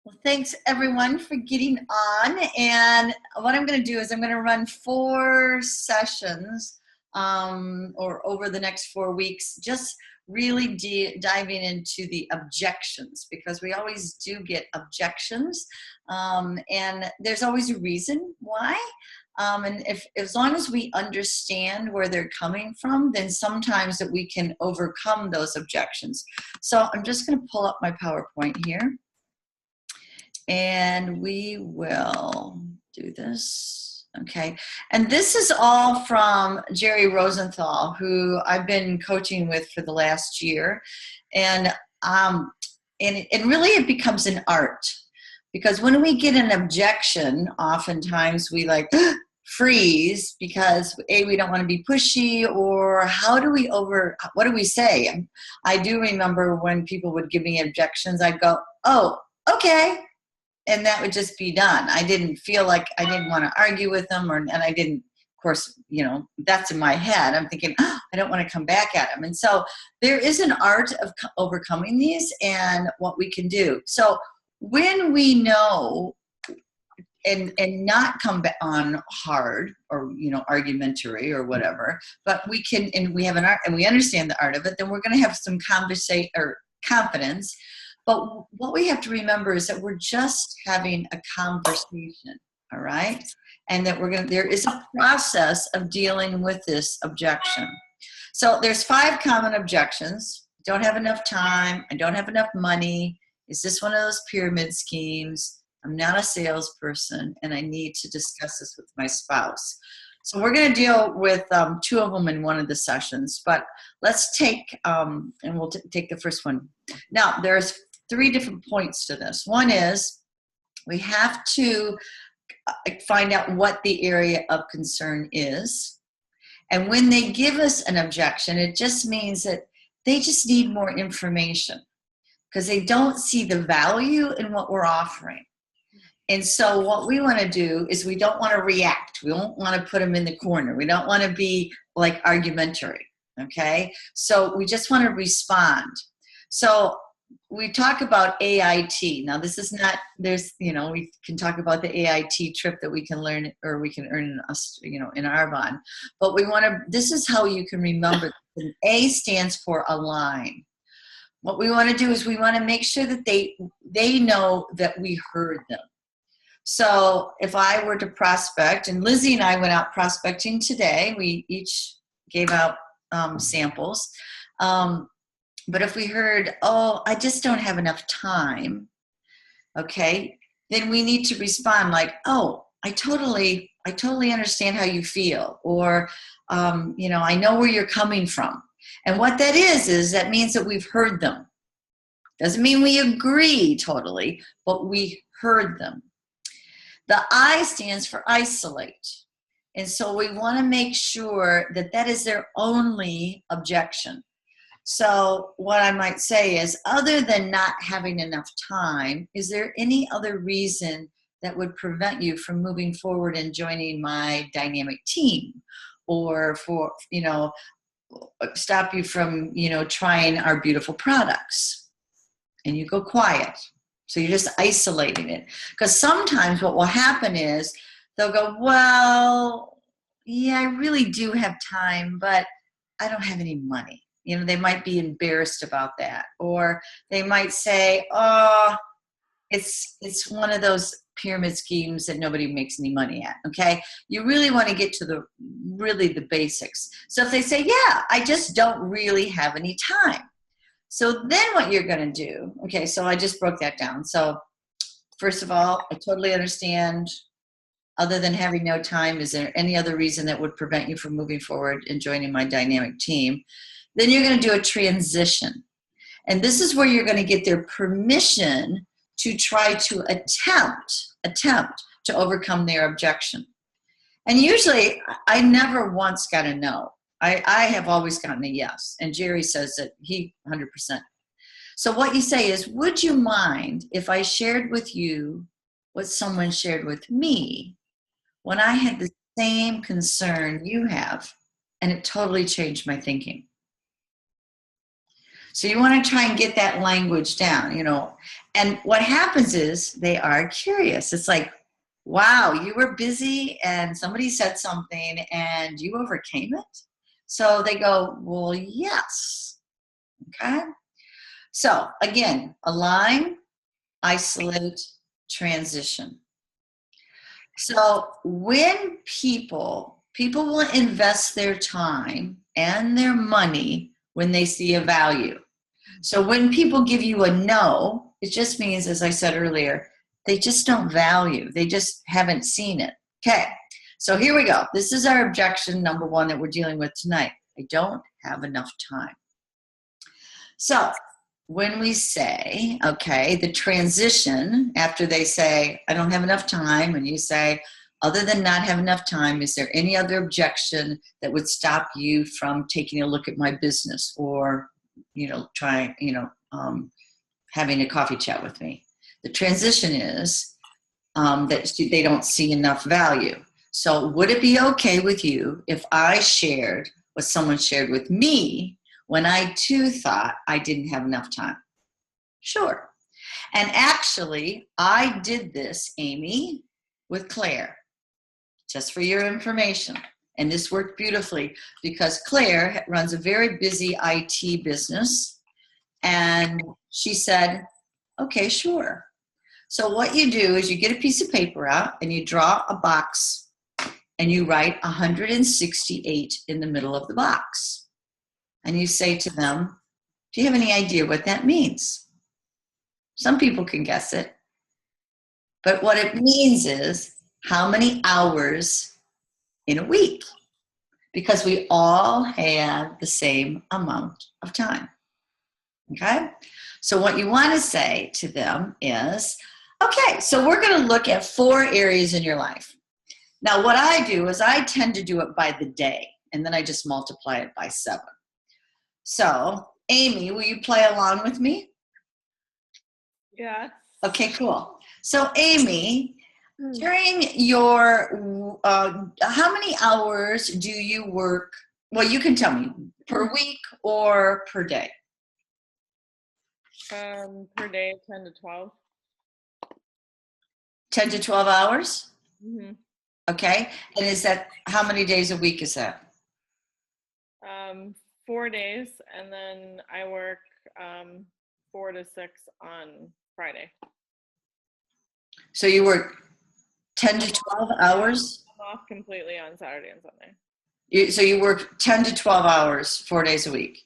Well, thanks everyone for getting on. And what I'm going to do is I'm going to run 4 sessions or over the next 4 weeks, just really diving into the objections, because we always do get objections. And there's always a reason why. And as long as we understand where they're coming from, then sometimes that we can overcome those objections. So I'm just going to pull up my PowerPoint here. And we will do this. Okay. And this is all from Jerry Rosenthal, who I've been coaching with for the last year. And really it becomes an art, because when we get an objection, oftentimes we like freeze because we don't want to be pushy, or what do we say? I do remember when people would give me objections, I'd go, oh, okay. And that would just be done. I didn't feel like I didn't want to argue with them, and I didn't, of course, that's in my head. I'm thinking, oh, I don't want to come back at them. And so there is an art of overcoming these and what we can do. So when we know and not come back on hard or, argumentary or whatever, but we can, and we have an art and we understand the art of it, then we're going to have some conversation or confidence. But what we have to remember is that we're just having a conversation, all right? And that there is a process of dealing with this objection. So there's 5 common objections. Don't have enough time. I don't have enough money. Is this one of those pyramid schemes? I'm not a salesperson, and I need to discuss this with my spouse. So we're going to deal with 2 of them in one of the sessions. But let's take, and we'll take the first one. Now, there's 3 different points to this. One is we have to find out what the area of concern is. And when they give us an objection, it just means that they just need more information because they don't see the value in what we're offering. And so what we want to do is we don't want to react. We don't want to put them in the corner. We don't want to be like argumentary, okay? So we just want to respond. So we talk about AIT. Now this is not, we can talk about the AIT trip that we can learn or we can earn in Arbonne. But this is how you can remember. A stands for align. What we want to do is we want to make sure that they know that we heard them. So if I were to prospect, and Lizzie and I went out prospecting today, we each gave out samples. But if we heard, oh, I just don't have enough time, okay, then we need to respond like, oh, I totally understand how you feel, or, I know where you're coming from. And what that is that means that we've heard them. Doesn't mean we agree totally, but we heard them. The I stands for isolate. And so we want to make sure that that is their only objection. So what I might say is, other than not having enough time, is there any other reason that would prevent you from moving forward and joining my dynamic team? Or stop you from, trying our beautiful products? And you go quiet. So you're just isolating it. Because sometimes what will happen is they'll go, well, yeah, I really do have time, but I don't have any money. They might be embarrassed about that. Or they might say, oh, it's one of those pyramid schemes that nobody makes any money at, okay? You really want to get to the basics. So if they say, yeah, I just don't really have any time. So then what you're going to do, okay, so I just broke that down. So first of all, I totally understand. Other than having no time, is there any other reason that would prevent you from moving forward and joining my dynamic team? Then you're going to do a transition. And this is where you're going to get their permission to try to attempt to overcome their objection. And usually, I never once got a no. I have always gotten a yes. And Jerry says that he 100%. So what you say is, would you mind if I shared with you what someone shared with me when I had the same concern you have, and it totally changed my thinking? So you want to try and get that language down, And what happens is they are curious. It's like, wow, you were busy and somebody said something and you overcame it. So they go, well, yes. Okay. So again, align, isolate, transition. So when people will invest their time and their money when they see a value. So when people give you a no, it just means, as I said earlier, they just don't value. They just haven't seen it. Okay, so here we go. This is our objection number one that we're dealing with tonight. I don't have enough time. So when we say, okay, the transition after they say, I don't have enough time, and you say, other than not have enough time, is there any other objection that would stop you from taking a look at my business or, having a coffee chat with me? The transition is that they don't see enough value. So would it be okay with you if I shared what someone shared with me when I too thought I didn't have enough time? Sure. And actually, I did this, Amy, with Claire, just for your information. And this worked beautifully because Claire runs a very busy IT business. And she said, okay, sure. So what you do is you get a piece of paper out and you draw a box and you write 168 in the middle of the box. And you say to them, do you have any idea what that means? Some people can guess it. But what it means is how many hours in a week, because we all have the same amount of time. Okay? So what you want to say to them is, okay, so we're going to look at 4 areas in your life. Now, what I do is I tend to do it by the day, and then I just multiply it by 7. So, Amy, will you play along with me? Yeah. Okay, cool. So, Amy, during your, how many hours do you work? Well, you can tell me, per week or per day? Per day, 10 to 12. 10 to 12 hours? Mm-hmm. Okay. And is that, how many days a week is that? 4 days, and then I work 4 to 6 on Friday. So you work 10 to 12 hours? I'm off completely on Saturday and Sunday. So you work 10 to 12 hours, 4 days a week?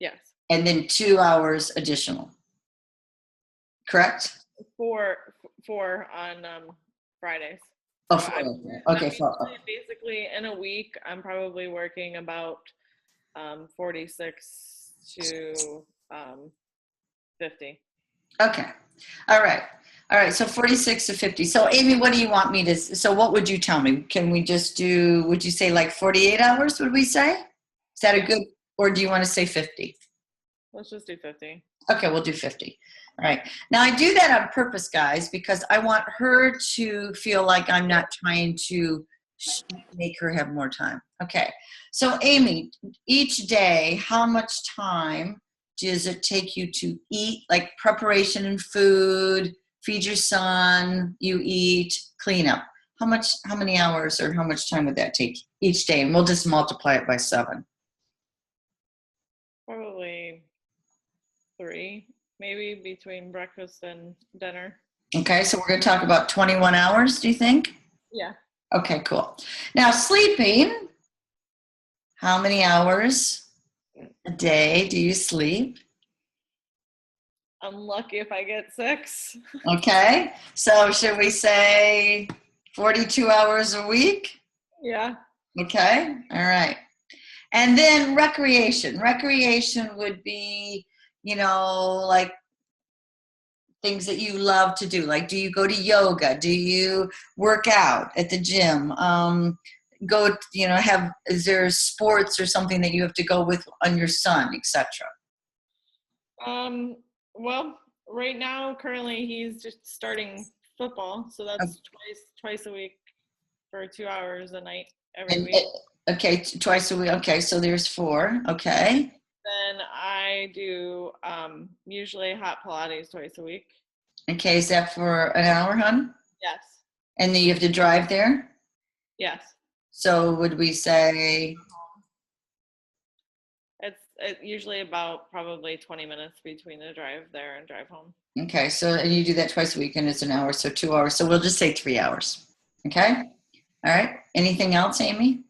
Yes. And then 2 hours additional, correct? Four on Fridays. Oh, So 4. Okay, 4. Basically, in a week, I'm probably working about 46 to 50. Okay. All right. All right. So 46 to 50. So Amy, what do you want me to, so what would you tell me? Can we just do, would you say like 48 hours, would we say? Is that a good, or do you want to say 50? Let's just do 50. Okay, we'll do 50. All right. Now I do that on purpose, guys, because I want her to feel like I'm not trying to make her have more time. Okay. So Amy, each day, how much time does it take you to eat, like preparation and food, feed your son, you eat, clean up? How many hours or how much time would that take each day? And we'll just multiply it by 7. Probably 3, maybe between breakfast and dinner. Okay, so we're going to talk about 21 hours, do you think? Yeah. Okay, cool. Now, sleeping, how many hours a day do you sleep? I'm lucky if I get 6. Okay, so should we say 42 hours a week? Yeah. Okay, all right. And then recreation. Recreation would be, like things that you love to do. Like, do you go to yoga? Do you work out at the gym? Is there sports or something that you have to go with on your son, etc.? Well, right now, currently, he's just starting football, so that's twice a week for 2 hours a night every week. Okay, twice a week. Okay, so there's 4. Okay. Then I do usually hot Pilates twice a week. Okay, is that for an hour, hon? Yes. And then you have to drive there? Yes. So would we say, It's usually about probably 20 minutes between the drive there and drive home. okay, so and you do that twice a week and it's an hour, so 2 hours. So we'll just say 3 hours. Okay? All right. Anything else, Amy?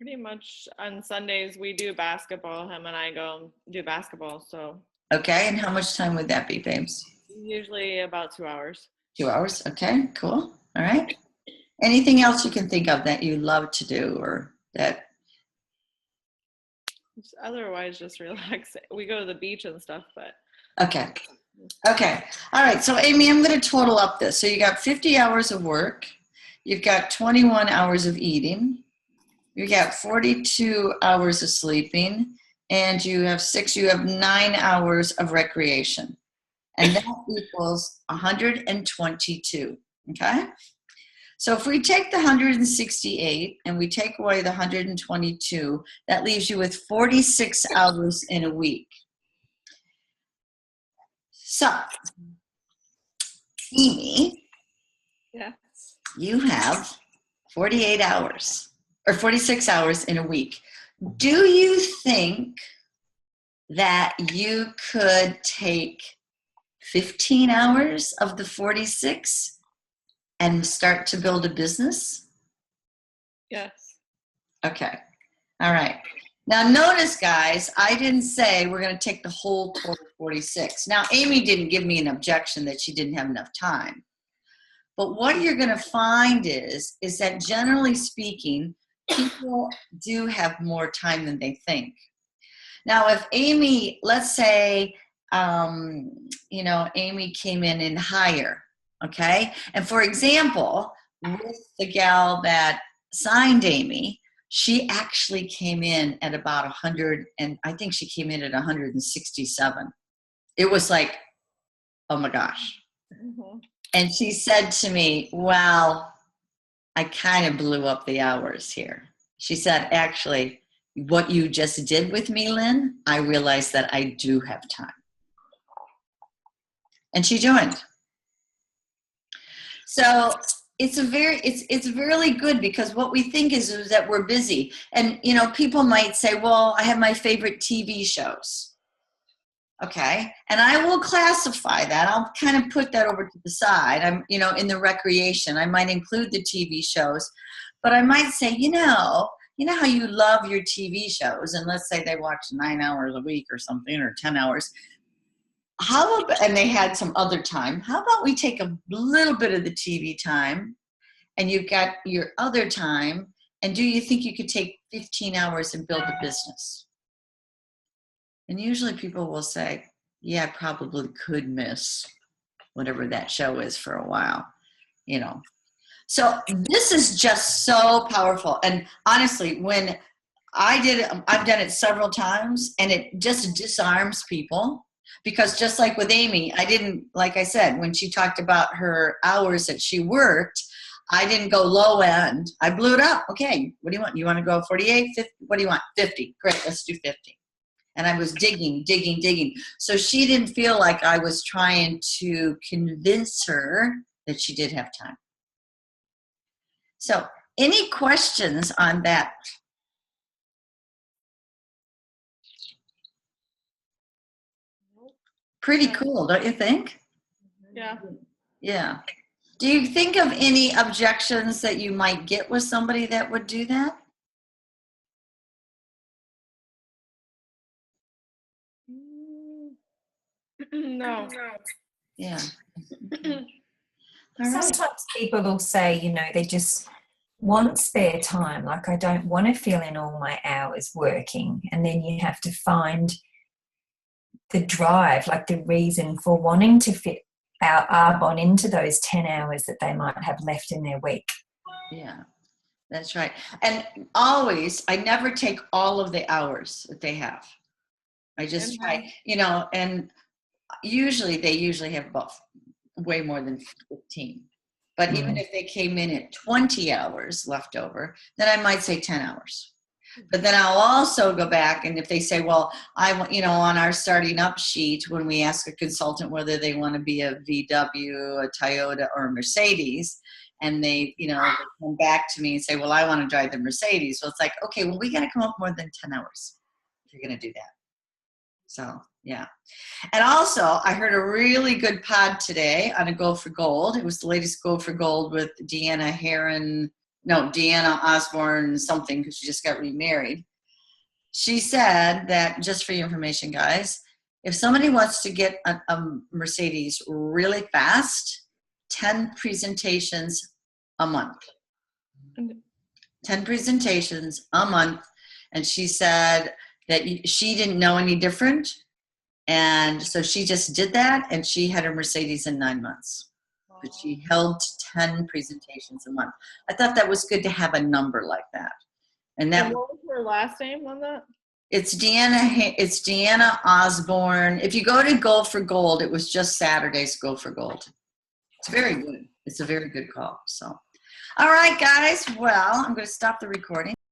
Pretty much on Sundays we do basketball. Him and I go do basketball. So Okay, and how much time would that be, babes? usually about 2 hours. 2 hours. Okay, cool. All right. Anything else you can think of that you love to do or that? Otherwise, just relax. We go to the beach and stuff, but Okay. Okay. All right. So, Amy, I'm going to total up this. So, you got 50 hours of work. You've got 21 hours of eating. You got 42 hours of sleeping. And you have 9 hours of recreation. And that equals 122. Okay. So if we take the 168 and we take away the 122, that leaves you with 46 hours in a week. So, Amy, yes. you have 48 hours or 46 hours in a week. Do you think that you could take 15 hours of the 46 and start to build a business? Yes. Okay. All right. Now notice, guys, I didn't say we're going to take the whole total 46. Now, Amy didn't give me an objection that she didn't have enough time. But what you're going to find is that generally speaking, people do have more time than they think. Now, if Amy, let's say, Amy came in higher, okay? And for example, with the gal that signed Amy, she actually came in at about 100, and I think she came in at 167. It was like, oh my gosh. Mm-hmm. And she said to me, well, I kind of blew up the hours here. She said, actually, what you just did with me, Lynn, I realized that I do have time. And she joined. So it's really good because what we think is that we're busy. And, people might say, well, I have my favorite TV shows. Okay. And I will classify that. I'll kind of put that over to the side. I'm, in the recreation, I might include the TV shows, but I might say, you know how you love your TV shows, and let's say they watch 9 hours a week or something, or 10 hours. And they had some other time. How about we take a little bit of the TV time and you've got your other time, and do you think you could take 15 hours and build a business? And usually people will say, yeah, I probably could miss whatever that show is for a while, So this is just so powerful. And honestly, when I did it, I've done it several times, and it just disarms people. Because just like with Amy, like I said, when she talked about her hours that she worked, I didn't go low end. I blew it up. Okay, what do you want? You want to go 48, 50? What do you want? 50. Great, let's do 50. And I was digging. So she didn't feel like I was trying to convince her that she did have time. So any questions on that? Pretty cool, don't you think? Yeah. Yeah. Do you think of any objections that you might get with somebody that would do that? No. Yeah. Sometimes people will say, they just want spare time. Like, I don't want to fill in all my hours working. And then you have to find the drive, like the reason for wanting to fit our Arbonne into those 10 hours that they might have left in their week. Yeah, that's right. And always, I never take all of the hours that they have. I just try, and they usually have about way more than 15. But even if they came in at 20 hours left over, then I might say 10 hours. But then I'll also go back, and if they say, well, I want, on our starting up sheet, when we ask a consultant whether they want to be a VW, a Toyota, or a Mercedes, and they, they come back to me and say, well, I want to drive the Mercedes. So it's like, okay, well, we got to come up more than 10 hours if you're going to do that. So, yeah. And also, I heard a really good pod today on a Go for Gold. It was the latest Go for Gold with Deanna Osborne something, because she just got remarried. She said that, just for your information, guys, if somebody wants to get a Mercedes really fast, 10 presentations a month. 10 presentations a month. And she said that she didn't know any different. And so she just did that, and she had a Mercedes in 9 months. But she held 10 presentations a month. I thought that was good to have a number like that. And what was her last name on that? It's Deanna Osborne. If you go to Go for Gold, it was just Saturday's Go for Gold. It's very good. It's a very good call. So, all right, guys. Well, I'm going to stop the recording.